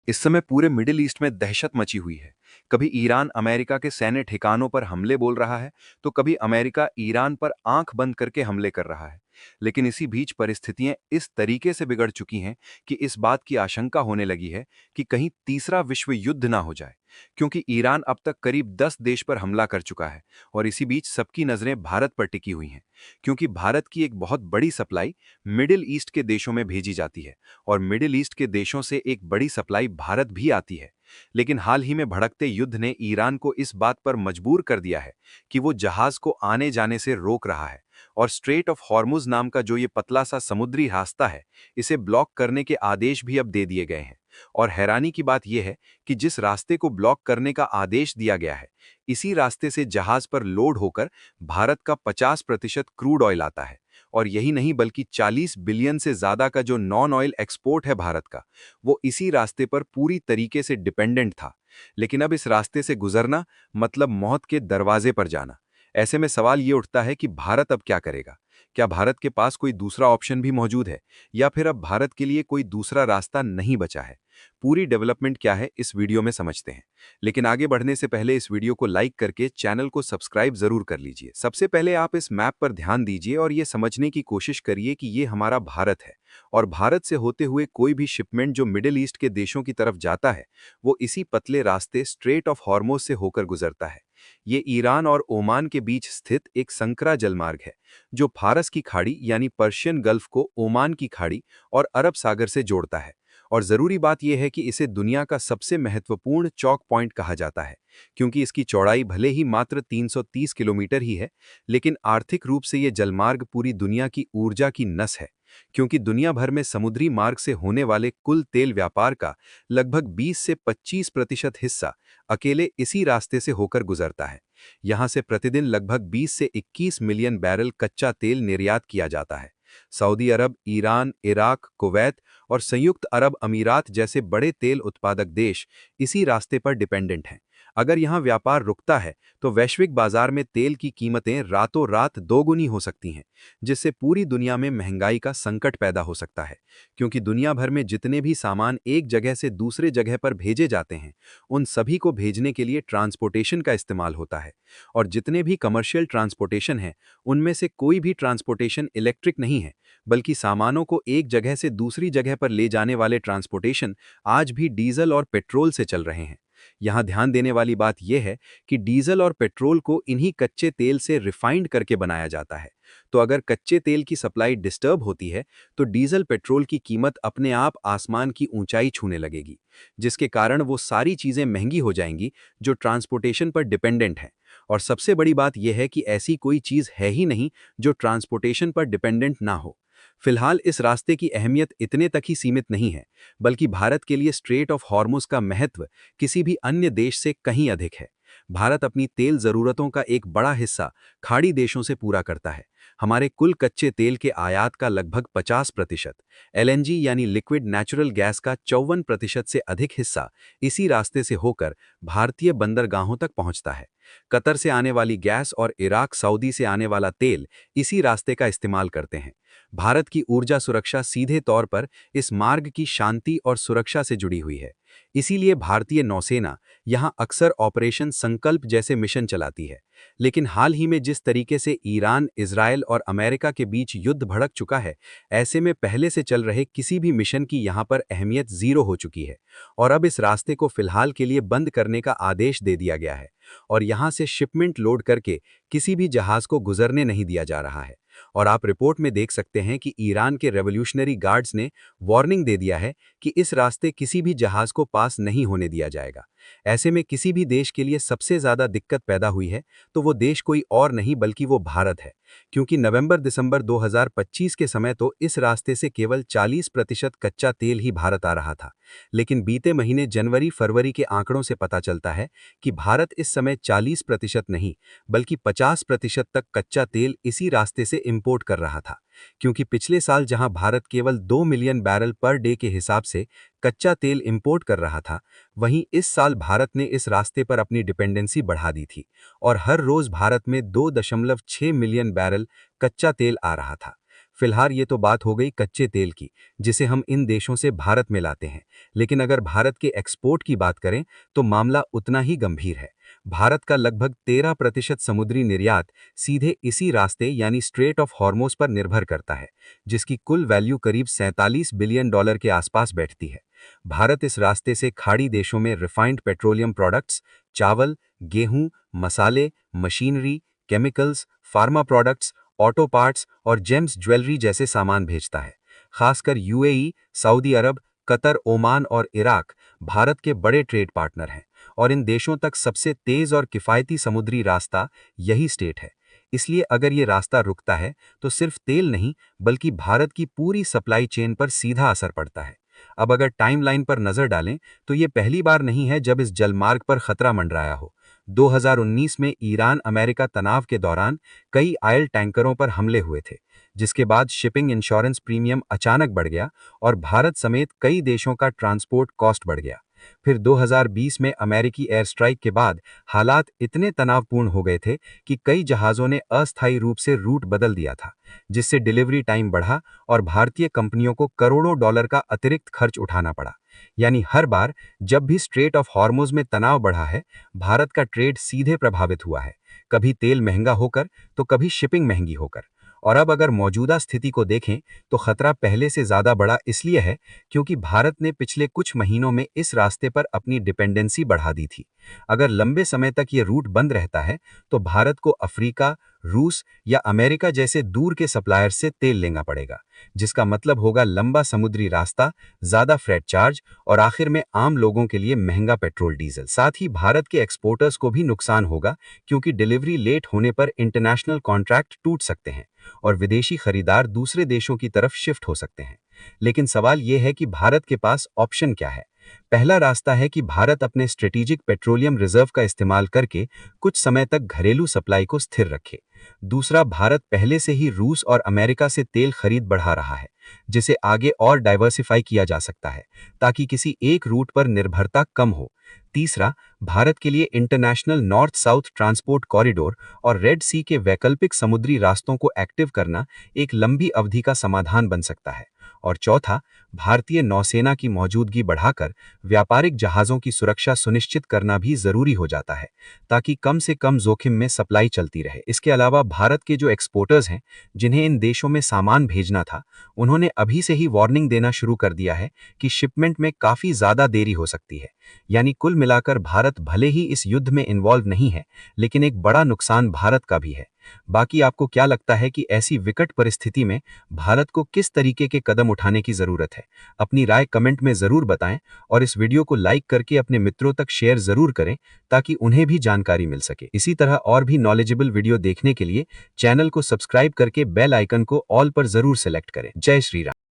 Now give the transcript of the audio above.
इस समय पूरे मिडिल ईस्ट में दहशत मची हुई है। कभी ईरान अमेरिका के सैन्य ठिकानों पर हमले बोल रहा है, तो कभी अमेरिका ईरान पर आंख बंद करके हमले कर रहा है। लेकिन इसी बीच परिस्थितियां इस तरीके से बिगड़ चुकी हैं कि इस बात की आशंका होने लगी है कि कहीं तीसरा विश्व युद्ध ना हो जाए, क्योंकि ईरान अब तक करीब 10 देश पर हमला कर चुका है। और इसी बीच सबकी नजरें भारत पर टिकी हुई हैं, क्योंकि भारत की एक बहुत बड़ी सप्लाई मिडिल ईस्ट के देशों में भेजी जाती है, और मिडिल ईस्ट के देशों से एक बड़ी सप्लाई भारत भी आती है। लेकिन हाल ही में भड़कते युद्ध ने ईरान को इस बात पर मजबूर कर दिया है कि वो जहाज को आने जाने से रोक रहा है, और स्ट्रेट ऑफ हॉर्मुज नाम का जो ये पतला सा समुद्री रास्ता है, इसे ब्लॉक करने के आदेश भी अब दे दिए गए हैं। और हैरानी की बात यह है कि जिस रास्ते को ब्लॉक करने का आदेश दिया गया है, इसी रास्ते से जहाज पर लोड होकर भारत का 50% क्रूड ऑयल आता है। और यही नहीं, बल्कि 40 बिलियन से ज्यादा का जो नॉन ऑयल एक्सपोर्ट है भारत का, वो इसी रास्ते पर पूरी तरीके से डिपेंडेंट था। लेकिन अब इस रास्ते से गुजरना मतलब मौत के दरवाजे पर जाना। ऐसे में सवाल ये उठता है कि भारत अब क्या करेगा? क्या भारत के पास कोई दूसरा ऑप्शन भी मौजूद है, या फिर अब भारत के लिए कोई दूसरा रास्ता नहीं बचा है? पूरी डेवलपमेंट क्या है, इस वीडियो में समझते हैं। लेकिन आगे बढ़ने से पहले इस वीडियो को लाइक करके चैनल को सब्सक्राइब जरूर कर लीजिए। सबसे पहले आप इस मैप पर ध्यान दीजिए और ये समझने की कोशिश करिए कि ये हमारा भारत है, और भारत से होते हुए कोई भी शिपमेंट जो मिडिल ईस्ट के देशों की तरफ जाता है, वो इसी पतले रास्ते स्ट्रेट ऑफ हॉर्मुज से होकर गुजरता है। ये ईरान और ओमान के बीच स्थित एक संकरा जलमार्ग है, जो फारस की खाड़ी यानी पर्शियन गल्फ को ओमान की खाड़ी और अरब सागर से जोड़ता है। और जरूरी बात यह है कि इसे दुनिया का सबसे महत्वपूर्ण चौक पॉइंट कहा जाता है, क्योंकि इसकी चौड़ाई भले ही मात्र 330 किलोमीटर ही है, लेकिन आर्थिक रूप से यह जलमार्ग पूरी दुनिया की ऊर्जा की नस है, क्योंकि दुनिया भर में समुद्री मार्ग से होने वाले कुल तेल व्यापार का लगभग 20 से 25% हिस्सा अकेले इसी रास्ते से होकर गुजरता है। यहां से प्रतिदिन लगभग 20 से 21 मिलियन बैरल कच्चा तेल निर्यात किया जाता है। सऊदी अरब, ईरान, इराक, कुवैत और संयुक्त अरब अमीरात जैसे बड़े तेल उत्पादक देश इसी रास्ते पर डिपेंडेंट हैं। अगर यहाँ व्यापार रुकता है, तो वैश्विक बाजार में तेल की कीमतें रातों रात दोगुनी हो सकती हैं, जिससे पूरी दुनिया में महंगाई का संकट पैदा हो सकता है। क्योंकि दुनिया भर में जितने भी सामान एक जगह से दूसरे जगह पर भेजे जाते हैं, उन सभी को भेजने के लिए ट्रांसपोर्टेशन का इस्तेमाल होता है। और जितने भी कमर्शियल ट्रांसपोर्टेशन हैं, उनमें से कोई भी ट्रांसपोर्टेशन इलेक्ट्रिक नहीं है, बल्कि सामानों को एक जगह से दूसरी जगह पर ले जाने वाले ट्रांसपोर्टेशन आज भी डीजल और पेट्रोल से चल रहे हैं। यहाँ ध्यान देने वाली बात यह है कि डीजल और पेट्रोल को इन्हीं कच्चे तेल से रिफाइंड करके बनाया जाता है। तो अगर कच्चे तेल की सप्लाई डिस्टर्ब होती है, तो डीजल पेट्रोल की कीमत अपने आप आसमान की ऊंचाई छूने लगेगी, जिसके कारण वो सारी चीजें महंगी हो जाएंगी जो ट्रांसपोर्टेशन पर डिपेंडेंट हैं। और सबसे बड़ी बात यह है कि ऐसी कोई चीज है ही नहीं जो ट्रांसपोर्टेशन पर डिपेंडेंट ना हो। फिलहाल इस रास्ते की अहमियत इतने तक ही सीमित नहीं है, बल्कि भारत के लिए स्ट्रेट ऑफ हॉर्मुज का महत्व किसी भी अन्य देश से कहीं अधिक है। भारत अपनी तेल जरूरतों का एक बड़ा हिस्सा खाड़ी देशों से पूरा करता है। हमारे कुल कच्चे तेल के आयात का लगभग 50%, एलएनजी यानी लिक्विड नेचुरल गैस का 54% से अधिक हिस्सा इसी रास्ते से होकर भारतीय बंदरगाहों तक पहुंचता है। कतर से आने वाली गैस और इराक सऊदी से आने वाला तेल इसी रास्ते का इस्तेमाल करते हैं। भारत की ऊर्जा सुरक्षा सीधे तौर पर इस मार्ग की शांति और सुरक्षा से जुड़ी हुई है। इसीलिए भारतीय नौसेना यहां अक्सर ऑपरेशन संकल्प जैसे मिशन चलाती है। लेकिन हाल ही में जिस तरीके से ईरान, इजरायल और अमेरिका के बीच युद्ध भड़क चुका है, ऐसे में पहले से चल रहे किसी भी मिशन की यहां पर अहमियत जीरो हो चुकी है। और अब इस रास्ते को फिलहाल के लिए बंद करने का आदेश दे दिया गया है, और यहां से शिपमेंट लोड करके किसी भी जहाज को गुजरने नहीं दिया जा रहा है। और आप रिपोर्ट में देख सकते हैं कि ईरान के रेवोल्यूशनरी गार्ड्स ने वार्निंग दे दिया है कि इस रास्ते किसी भी जहाज को पास नहीं होने दिया जाएगा। ऐसे में किसी भी देश के लिए सबसे ज्यादा दिक्कत पैदा हुई है, तो वो देश कोई और नहीं बल्कि वो भारत है। क्योंकि नवंबर-दिसंबर 2025 के समय तो इस रास्ते से केवल 40% कच्चा तेल ही भारत आ रहा था। लेकिन बीते महीने जनवरी-फरवरी के आंकड़ों से पता चलता है कि भारत इस समय 40% नहीं, बल्कि 50% तक कच्चा तेल इसी रास्ते से इंपोर्ट कर रहा था। क्योंकि पिछले साल जहां भारत केवल 2 मिलियन बैरल पर डे के हिसाब से कच्चा तेल इंपोर्ट कर रहा था, वहीं इस साल भारत ने इस रास्ते पर अपनी डिपेंडेंसी बढ़ा दी थी, और हर रोज भारत में 2.6 मिलियन बैरल कच्चा तेल आ रहा था। फिलहाल ये तो बात हो गई कच्चे तेल की, जिसे हम इन देशों से भारत में लाते हैं। लेकिन अगर भारत के एक्सपोर्ट की बात करें, तो मामला उतना ही गंभीर है। भारत का लगभग 13% समुद्री निर्यात सीधे इसी रास्ते यानी स्ट्रेट ऑफ हॉर्मोज पर निर्भर करता है, जिसकी कुल वैल्यू करीब $47 बिलियन के आसपास बैठती है। भारत इस रास्ते से खाड़ी देशों में रिफाइंड पेट्रोलियम प्रोडक्ट्स, चावल, गेहूं, मसाले, machinery, chemicals, pharma products, auto parts और जेम्स ज्वेलरी जैसे सामान भेजता है। खासकर यूएई, सऊदी अरब, कतर, ओमान और इराक भारत के बड़े ट्रेड पार्टनर हैं और इन देशों तक सबसे तेज और किफायती समुद्री रास्ता यही स्टेट है। इसलिए अगर ये रास्ता रुकता है तो सिर्फ तेल नहीं बल्कि भारत की पूरी सप्लाई चेन पर सीधा असर पड़ता है। अब अगर टाइमलाइन पर नजर डालें तो ये पहली बार नहीं है जब इस जलमार्ग पर खतरा मंडराया हो। 2019 में ईरान अमेरिका तनाव के दौरान कई ऑयल टैंकरों पर हमले हुए थे, जिसके बाद शिपिंग इंश्योरेंस प्रीमियम अचानक बढ़ गया और भारत समेत कई देशों का ट्रांसपोर्ट कॉस्ट बढ़ गया। फिर 2020 में अमेरिकी एयर स्ट्राइक के बाद हालात इतने तनावपूर्ण हो गए थे कि कई जहाज़ों ने अस्थायी रूप से रूट बदल दिया था, जिससे डिलीवरी टाइम बढ़ा और भारतीय कंपनियों को करोड़ों डॉलर का अतिरिक्त खर्च उठाना पड़ा। यानी हर बार जब भी स्ट्रेट ऑफ हॉर्मुज में तनाव बढ़ा है, भारत का ट्रेड सीधे प्रभावित हुआ है, कभी तेल महंगा होकर तो कभी शिपिंग महंगी होकर। और अब अगर मौजूदा स्थिति को देखें तो खतरा पहले से ज्यादा बड़ा इसलिए है क्योंकि भारत ने पिछले कुछ महीनों में इस रास्ते पर अपनी डिपेंडेंसी बढ़ा दी थी। अगर लंबे समय तक ये रूट बंद रहता है तो भारत को अफ्रीका, रूस या अमेरिका जैसे दूर के सप्लायर्स से तेल लेना पड़ेगा, जिसका मतलब होगा लंबा समुद्री रास्ता, ज्यादा फ्रेट चार्ज और आखिर में आम लोगों के लिए महंगा पेट्रोल डीजल। साथ ही भारत के एक्सपोर्टर्स को भी नुकसान होगा क्योंकि डिलीवरी लेट होने पर इंटरनेशनल कॉन्ट्रैक्ट टूट सकते हैं और विदेशी खरीदार दूसरे देशों की तरफ शिफ्ट हो सकते हैं। लेकिन सवाल यह है कि भारत के पास ऑप्शन क्या है। पहला रास्ता है कि भारत अपने स्ट्रेटेजिक पेट्रोलियम रिजर्व का इस्तेमाल करके कुछ समय तक घरेलू सप्लाई को स्थिर रखे। दूसरा, भारत पहले से ही रूस और अमेरिका से तेल खरीद बढ़ा रहा है, जिसे आगे और डाइवर्सिफाई किया जा सकता है ताकि किसी एक रूट पर निर्भरता कम हो। तीसरा, भारत के लिए international north south transport corridor और रेड सी के वैकल्पिक समुद्री रास्तों को एक्टिव करना एक लंबी अवधि का समाधान बन सकता है। और चौथा, भारतीय नौसेना की मौजूदगी बढ़ाकर व्यापारिक जहाजों की सुरक्षा सुनिश्चित करना भी जरूरी हो जाता है ताकि कम से कम जोखिम में सप्लाई चलती रहे। इसके अलावा भारत के जो एक्सपोर्टर्स हैं, जिन्हें इन देशों में सामान भेजना था, उन्होंने अभी से ही वार्निंग देना शुरू कर दिया है कि शिपमेंट में काफी ज्यादा देरी हो सकती है। यानी कुल मिलाकर भारत भले ही इस युद्ध में इन्वॉल्व नहीं है, लेकिन एक बड़ा नुकसान भारत का भी है। बाकी आपको क्या लगता है कि ऐसी विकट परिस्थिति में भारत को किस तरीके के कदम उठाने की जरूरत है? अपनी राय कमेंट में जरूर बताएं और इस वीडियो को लाइक करके अपने मित्रों तक शेयर जरूर करें ताकि उन्हें भी जानकारी मिल सके। इसी तरह और भी नॉलेजेबल वीडियो देखने के लिए चैनल को सब्सक्राइब करके बेल आइकन को ऑल पर जरूर सेलेक्ट करें। जय श्री राम।